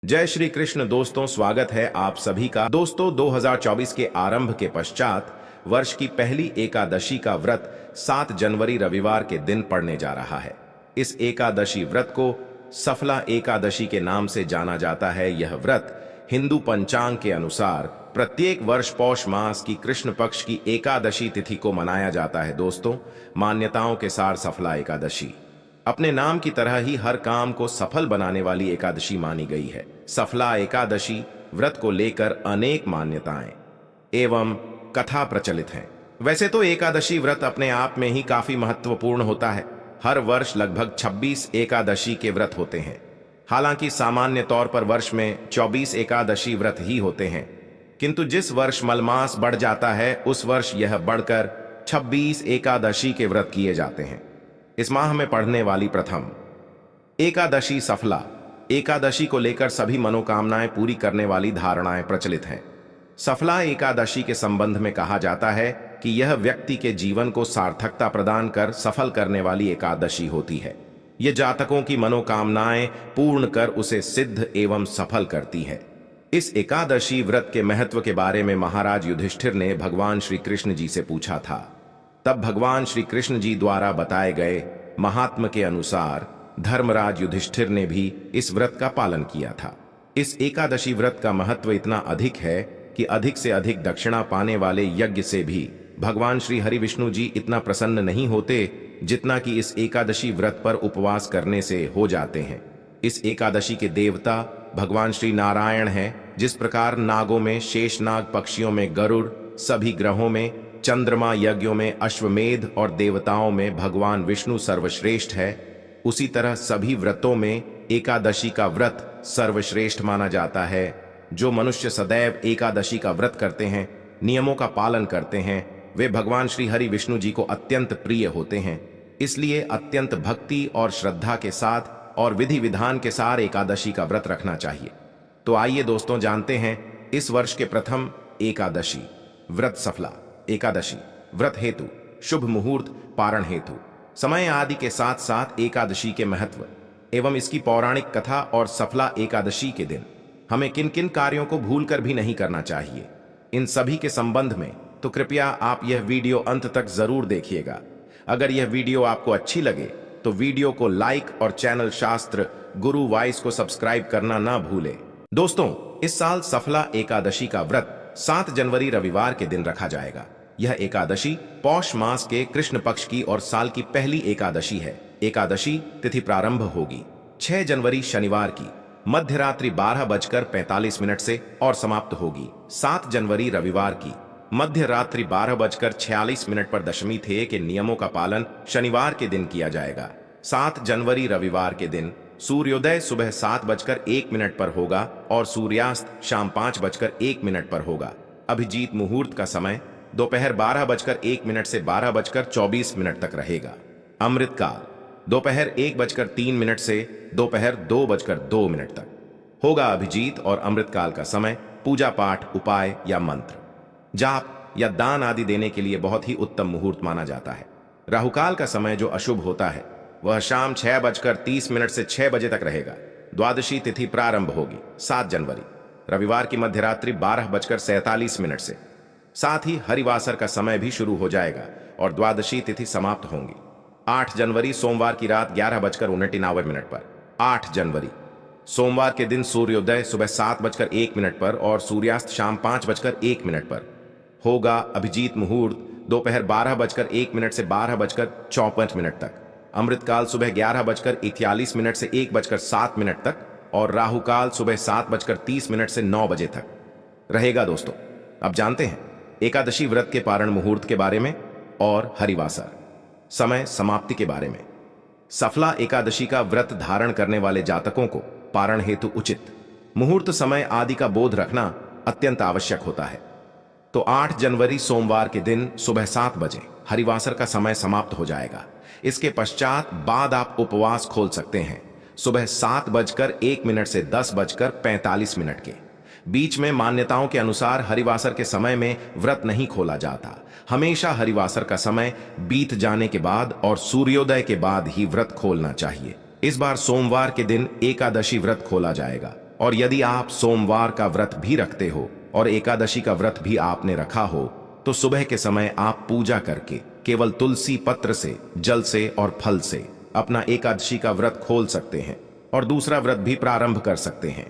जय श्री कृष्ण दोस्तों, स्वागत है आप सभी का। दोस्तों 2024 के आरंभ के पश्चात वर्ष की पहली एकादशी का व्रत 7 जनवरी रविवार के दिन पड़ने जा रहा है। इस एकादशी व्रत को सफला एकादशी के नाम से जाना जाता है। यह व्रत हिंदू पंचांग के अनुसार प्रत्येक वर्ष पौष मास की कृष्ण पक्ष की एकादशी तिथि को मनाया जाता है। दोस्तों, मान्यताओं के सार सफला एकादशी अपने नाम की तरह ही हर काम को सफल बनाने वाली एकादशी मानी गई है। सफला एकादशी व्रत को लेकर अनेक मान्यताएं एवं कथा प्रचलित हैं। वैसे तो एकादशी व्रत अपने आप में ही काफी महत्वपूर्ण होता है। हर वर्ष लगभग 26 एकादशी के व्रत होते हैं। हालांकि सामान्य तौर पर वर्ष में 24 एकादशी व्रत ही होते हैं, किंतु जिस वर्ष मलमास बढ़ जाता है उस वर्ष यह बढ़कर 26 एकादशी के व्रत किए जाते हैं। इस माह में पढ़ने वाली प्रथम एकादशी सफला एकादशी को लेकर सभी मनोकामनाएं पूरी करने वाली धारणाएं प्रचलित हैं। सफला एकादशी के संबंध में कहा जाता है कि यह व्यक्ति के जीवन को सार्थकता प्रदान कर सफल करने वाली एकादशी होती है। यह जातकों की मनोकामनाएं पूर्ण कर उसे सिद्ध एवं सफल करती है। इस एकादशी व्रत के महत्व के बारे में महाराज युधिष्ठिर ने भगवान श्री कृष्ण जी से पूछा था। तब भगवान श्री कृष्ण जी द्वारा बताए गए महात्म के अनुसार धर्मराज युधिष्ठिर ने भी इस व्रत का पालन किया था। इस एकादशी व्रत का महत्व इतना अधिक है कि अधिक से अधिक दक्षिणा पाने वाले यज्ञ से भी भगवान श्री हरि विष्णु जी इतना प्रसन्न नहीं होते जितना कि इस एकादशी व्रत पर उपवास करने से हो जाते हैं। इस एकादशी के देवता भगवान श्री नारायण हैं। जिस प्रकार नागों में शेषनाग, पक्षियों में गरुड़, सभी ग्रहों में चंद्रमा, यज्ञों में अश्वमेध और देवताओं में भगवान विष्णु सर्वश्रेष्ठ है, उसी तरह सभी व्रतों में एकादशी का व्रत सर्वश्रेष्ठ माना जाता है। जो मनुष्य सदैव एकादशी का व्रत करते हैं, नियमों का पालन करते हैं, वे भगवान श्री हरि विष्णु जी को अत्यंत प्रिय होते हैं। इसलिए अत्यंत भक्ति और श्रद्धा के साथ और विधि विधान के साथ एकादशी का व्रत रखना चाहिए। तो आइए दोस्तों, जानते हैं इस वर्ष के प्रथम एकादशी व्रत सफला एकादशी व्रत हेतु शुभ मुहूर्त, पारण हेतु समय आदि के साथ साथ एकादशी के महत्व एवं इसकी पौराणिक कथा और सफला एकादशी के दिन हमें किन किन कार्यों को भूलकर भी नहीं करना चाहिए, इन सभी के संबंध में तो कृपया आप यह वीडियो अंत तक जरूर देखिएगा। अगर यह वीडियो आपको अच्छी लगे तो वीडियो को लाइक और चैनल शास्त्र गुरु वॉइस को सब्सक्राइब करना ना भूले। दोस्तों, इस साल सफला एकादशी का व्रत 7 जनवरी रविवार के दिन रखा जाएगा। यह एकादशी पौष मास के कृष्ण पक्ष की और साल की पहली एकादशी है। एकादशी तिथि प्रारंभ होगी 6 जनवरी शनिवार की मध्य रात्रि 12:45 से और समाप्त होगी 7 जनवरी रविवार की मध्य रात्रि 12:46 पर। दशमी थे के नियमों का पालन शनिवार के दिन किया जाएगा। 7 जनवरी रविवार के दिन सूर्योदय सुबह 7:01 पर होगा और सूर्यास्त शाम 5:01 पर होगा। अभिजीत मुहूर्त का समय दोपहर 12:01 से 12:24 तक रहेगा। अमृत काल दोपहर 1:03 से दोपहर 2:02 तक होगा। अभिजीत और अमृत काल का समय पूजा पाठ, उपाय या मंत्र जाप या दान आदि देने के लिए बहुत ही उत्तम मुहूर्त माना जाता है। राहुकाल का समय जो अशुभ होता है वह शाम 6:30 से 6 बजे तक रहेगा। द्वादशी तिथि प्रारंभ होगी 7 जनवरी रविवार की मध्यरात्रि 12:47 से। साथ ही हरिवासर का समय भी शुरू हो जाएगा और द्वादशी तिथि समाप्त होंगी 8 जनवरी सोमवार की रात 11:29 पर। 8 जनवरी सोमवार के दिन सूर्योदय सुबह 7:01 पर और सूर्यास्त शाम 5:01 पर होगा। अभिजीत मुहूर्त दोपहर 12:01 से 12:54 तक। अमृतकाल सुबह 11:41 से 1:07 तक और राहुकाल सुबह 7:30 से 9 बजे तक रहेगा। दोस्तों, अब जानते हैं एकादशी व्रत के पारण मुहूर्त के बारे में और हरिवासर समय समाप्ति के बारे में। सफला एकादशी का व्रत धारण करने वाले जातकों को पारण हेतु उचित मुहूर्त, समय आदि का बोध रखना अत्यंत आवश्यक होता है। तो 8 जनवरी सोमवार के दिन सुबह 7 बजे हरिवासर का समय समाप्त हो जाएगा। इसके पश्चात बाद आप उपवास खोल सकते हैं सुबह 7:01 से 10:45 के बीच में। मान्यताओं के अनुसार हरिवासर के समय में व्रत नहीं खोला जाता। हमेशा हरिवासर का समय बीत जाने के बाद और सूर्योदय के बाद ही व्रत खोलना चाहिए। इस बार सोमवार के दिन एकादशी व्रत खोला जाएगा। और यदि आप सोमवार का व्रत भी रखते हो और एकादशी का व्रत भी आपने रखा हो तो सुबह के समय आप पूजा करके केवल तुलसी पत्र से, जल से और फल से अपना एकादशी का व्रत खोल सकते हैं और दूसरा व्रत भी प्रारंभ कर सकते हैं।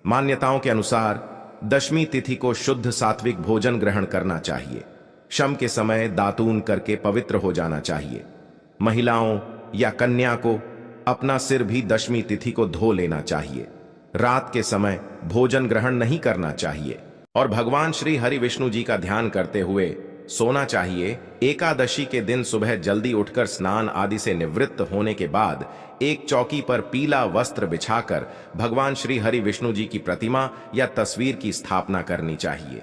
मान्यताओं के अनुसार दशमी तिथि को शुद्ध सात्विक भोजन ग्रहण करना चाहिए। शम के समय दातून करके पवित्र हो जाना चाहिए। महिलाओं या कन्या को अपना सिर भी दशमी तिथि को धो लेना चाहिए। रात के समय भोजन ग्रहण नहीं करना चाहिए और भगवान श्री हरि विष्णु जी का ध्यान करते हुए सोना चाहिए। एकादशी के दिन सुबह जल्दी उठकर स्नान आदि से निवृत्त होने के बाद एक चौकी पर पीला वस्त्र बिछाकर भगवान श्री हरि विष्णु जी की प्रतिमा या तस्वीर की स्थापना करनी चाहिए।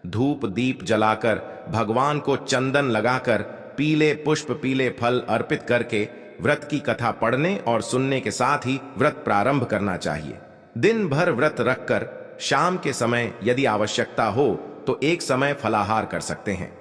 धूप दीप जलाकर भगवान को चंदन लगाकर पीले पुष्प पीले फल अर्पित करके व्रत की कथा पढ़ने और सुनने के साथ ही व्रत प्रारंभ करना चाहिए। दिन भर व्रत रखकर शाम के समय यदि आवश्यकता हो तो एक समय फलाहार कर सकते हैं।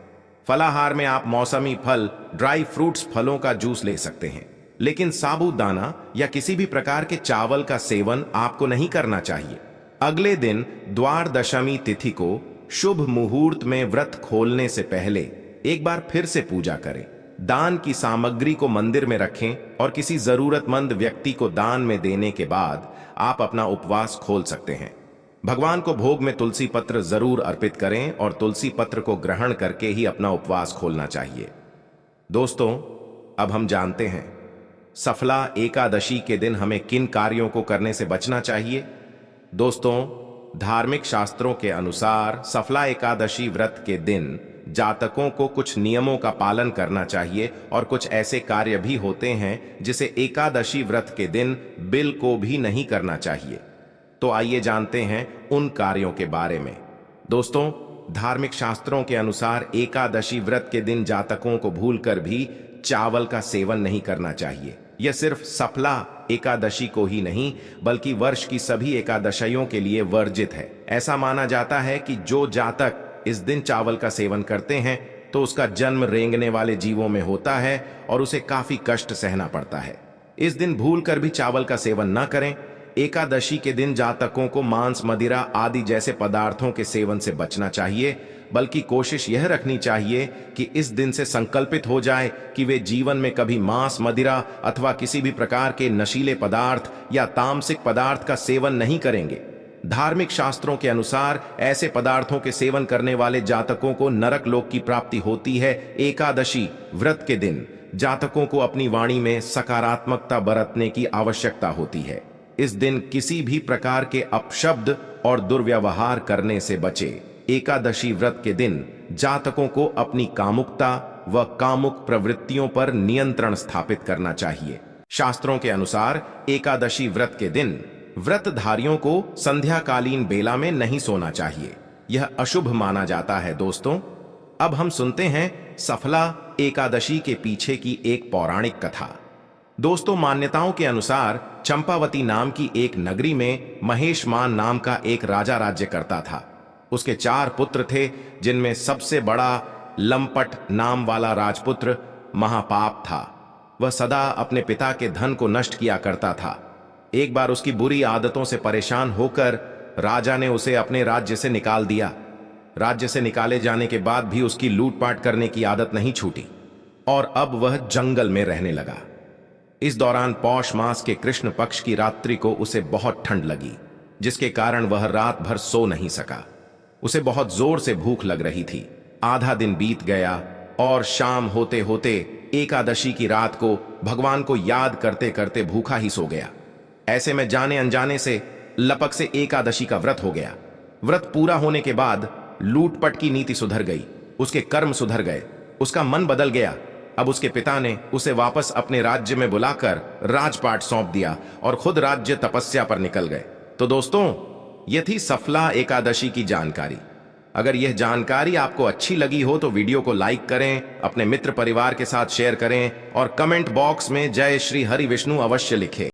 फलाहार में आप मौसमी फल, ड्राई फ्रूट्स, फलों का जूस ले सकते हैं, लेकिन साबूदाना या किसी भी प्रकार के चावल का सेवन आपको नहीं करना चाहिए। अगले दिन द्वादशमी तिथि को शुभ मुहूर्त में व्रत खोलने से पहले एक बार फिर से पूजा करें। दान की सामग्री को मंदिर में रखें और किसी जरूरतमंद व्यक्ति को दान में देने के बाद आप अपना उपवास खोल सकते हैं। भगवान को भोग में तुलसी पत्र जरूर अर्पित करें और तुलसी पत्र को ग्रहण करके ही अपना उपवास खोलना चाहिए। दोस्तों, अब हम जानते हैं सफला एकादशी के दिन हमें किन कार्यों को करने से बचना चाहिए। दोस्तों, धार्मिक शास्त्रों के अनुसार सफला एकादशी व्रत के दिन जातकों को कुछ नियमों का पालन करना चाहिए और कुछ ऐसे कार्य भी होते हैं जिसे एकादशी व्रत के दिन बिल्कुल भी नहीं करना चाहिए। तो आइए जानते हैं उन कार्यों के बारे में। दोस्तों, धार्मिक शास्त्रों के अनुसार एकादशी व्रत के दिन जातकों को भूलकर भी चावल का सेवन नहीं करना चाहिए। यह सिर्फ सफला एकादशी को ही नहीं बल्कि वर्ष की सभी एकादशियों के लिए वर्जित है। ऐसा माना जाता है कि जो जातक इस दिन चावल का सेवन करते हैं तो उसका जन्म रेंगने वाले जीवों में होता है और उसे काफी कष्ट सहना पड़ता है। इस दिन भूलकर भी चावल का सेवन न करें। एकादशी के दिन जातकों को मांस, मदिरा आदि जैसे पदार्थों के सेवन से बचना चाहिए, बल्कि कोशिश यह रखनी चाहिए कि इस दिन से संकल्पित हो जाए कि वे जीवन में कभी मांस, मदिरा अथवा किसी भी प्रकार के नशीले पदार्थ या तामसिक पदार्थ का सेवन नहीं करेंगे। धार्मिक शास्त्रों के अनुसार ऐसे पदार्थों के सेवन करने वाले जातकों को नरक लोक की प्राप्ति होती है। एकादशी व्रत के दिन जातकों को अपनी वाणी में सकारात्मकता बरतने की आवश्यकता होती है। इस दिन किसी भी प्रकार के अपशब्द और दुर्व्यवहार करने से बचे। एकादशी व्रत के दिन जातकों को अपनी कामुकता व कामुक प्रवृत्तियों पर नियंत्रण स्थापित करना चाहिए। शास्त्रों के अनुसार एकादशी व्रत के दिन व्रतधारियों को संध्याकालीन बेला में नहीं सोना चाहिए। यह अशुभ माना जाता है। दोस्तों, अब हम सुनते हैं सफला एकादशी के पीछे की एक पौराणिक कथा। दोस्तों, मान्यताओं के अनुसार चंपावती नाम की एक नगरी में महेशमान नाम का एक राजा राज्य करता था। उसके 4 पुत्र थे, जिनमें सबसे बड़ा लंपट नाम वाला राजपुत्र महापाप था। वह सदा अपने पिता के धन को नष्ट किया करता था। एक बार उसकी बुरी आदतों से परेशान होकर राजा ने उसे अपने राज्य से निकाल दिया। राज्य से निकाले जाने के बाद भी उसकी लूटपाट करने की आदत नहीं छूटी और अब वह जंगल में रहने लगा। इस दौरान पौष मास के कृष्ण पक्ष की रात्रि को उसे बहुत ठंड लगी, जिसके कारण वह रात भर सो नहीं सका। उसे बहुत जोर से भूख लग रही थी। आधा दिन बीत गया और शाम होते होते एकादशी की रात को भगवान को याद करते करते भूखा ही सो गया। ऐसे में जाने अनजाने से लपक से एकादशी का व्रत हो गया। व्रत पूरा होने के बाद लूटपट की नीति सुधर गई, उसके कर्म सुधर गए, उसका मन बदल गया। अब उसके पिता ने उसे वापस अपने राज्य में बुलाकर राजपाट सौंप दिया और खुद राज्य तपस्या पर निकल गए। तो दोस्तों, यह थी सफला एकादशी की जानकारी। अगर यह जानकारी आपको अच्छी लगी हो तो वीडियो को लाइक करें, अपने मित्र परिवार के साथ शेयर करें और कमेंट बॉक्स में जय श्री हरि विष्णु अवश्य लिखें।